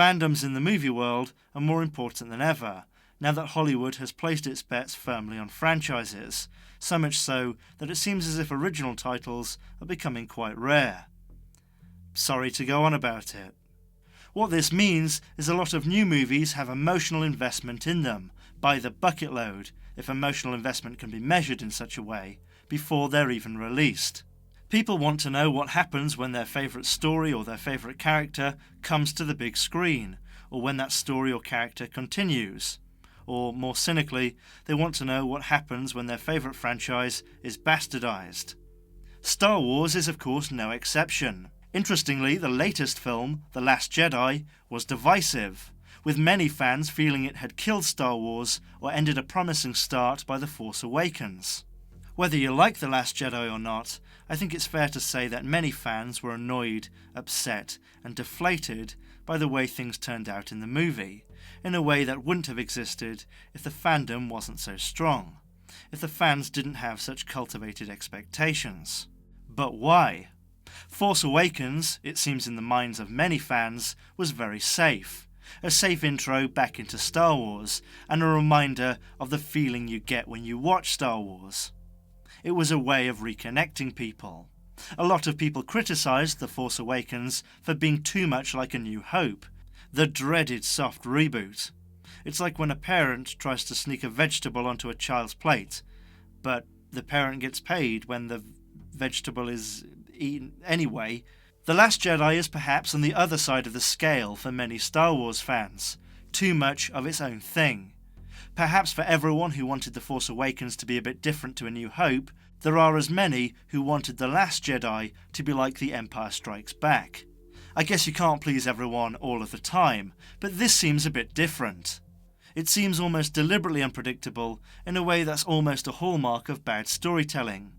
Fandoms in the movie world are more important than ever, now that Hollywood has placed its bets firmly on franchises, so much so that it seems as if original titles are becoming quite rare. Sorry to go on about it. What this means is a lot of new movies have emotional investment in them, by the bucket load, if emotional investment can be measured in such a way, before they're even released. People want to know what happens when their favourite story or their favourite character comes to the big screen, or when that story or character continues. Or, more cynically, they want to know what happens when their favourite franchise is bastardised. Star Wars is of course no exception. Interestingly, the latest film, The Last Jedi, was divisive, with many fans feeling it had killed Star Wars or ended a promising start by The Force Awakens. Whether you like The Last Jedi or not, I think it's fair to say that many fans were annoyed, upset, and deflated by the way things turned out in the movie, in a way that wouldn't have existed if the fandom wasn't so strong, if the fans didn't have such cultivated expectations. But why? Force Awakens, it seems in the minds of many fans, was very safe. A safe intro back into Star Wars, and a reminder of the feeling you get when you watch Star Wars. It was a way of reconnecting people. A lot of people criticised The Force Awakens for being too much like A New Hope, the dreaded soft reboot. It's like when a parent tries to sneak a vegetable onto a child's plate, but the parent gets paid when the vegetable is eaten anyway. The Last Jedi is perhaps on the other side of the scale for many Star Wars fans, too much of its own thing. Perhaps for everyone who wanted The Force Awakens to be a bit different to A New Hope, there are as many who wanted The Last Jedi to be like The Empire Strikes Back. I guess you can't please everyone all of the time, but this seems a bit different. It seems almost deliberately unpredictable in a way that's almost a hallmark of bad storytelling,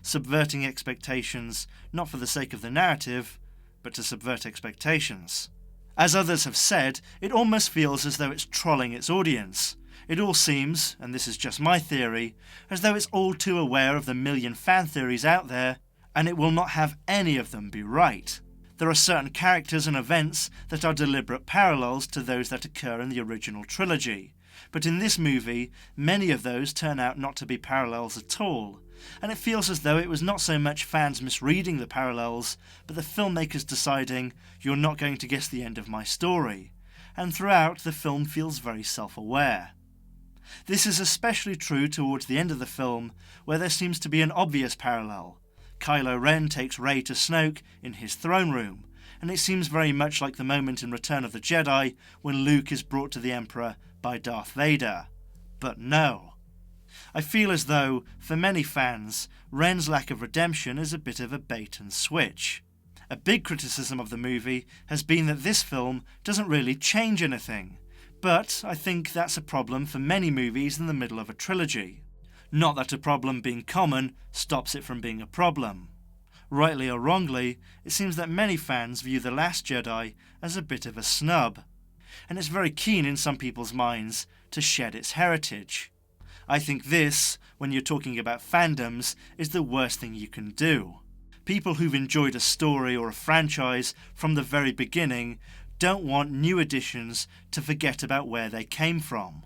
subverting expectations not for the sake of the narrative, but to subvert expectations. As others have said, it almost feels as though it's trolling its audience. It all seems, and this is just my theory, as though it's all too aware of the million fan theories out there, and it will not have any of them be right. There are certain characters and events that are deliberate parallels to those that occur in the original trilogy, but in this movie, many of those turn out not to be parallels at all, and it feels as though it was not so much fans misreading the parallels, but the filmmakers deciding, you're not going to guess the end of my story, and throughout the film feels very self-aware. This is especially true towards the end of the film, where there seems to be an obvious parallel. Kylo Ren takes Rey to Snoke in his throne room, and it seems very much like the moment in Return of the Jedi when Luke is brought to the Emperor by Darth Vader. But no. I feel as though, for many fans, Ren's lack of redemption is a bit of a bait and switch. A big criticism of the movie has been that this film doesn't really change anything, but I think that's a problem for many movies in the middle of a trilogy. Not that a problem being common stops it from being a problem. Rightly or wrongly, it seems that many fans view The Last Jedi as a bit of a snub, and it's very keen in some people's minds to shed its heritage. I think this, when you're talking about fandoms, is the worst thing you can do. People who've enjoyed a story or a franchise from the very beginning don't want new additions to forget about where they came from.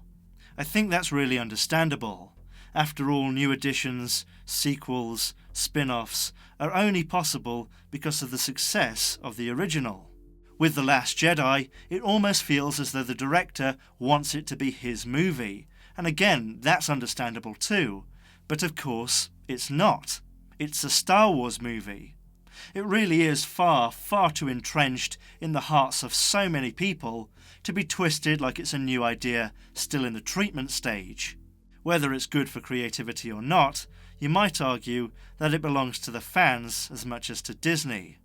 I think that's really understandable. After all, new additions, sequels, spin-offs are only possible because of the success of the original. With The Last Jedi, it almost feels as though the director wants it to be his movie, and again, that's understandable too, but of course, it's not. It's a Star Wars movie. It really is far, far too entrenched in the hearts of so many people to be twisted like it's a new idea still in the treatment stage. Whether it's good for creativity or not, you might argue that it belongs to the fans as much as to Disney.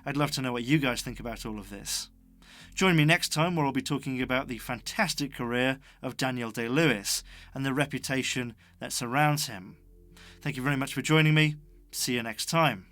I'd love to know what you guys think about all of this. Join me next time where I'll be talking about the fantastic career of Daniel Day-Lewis and the reputation that surrounds him. Thank you very much for joining me. See you next time.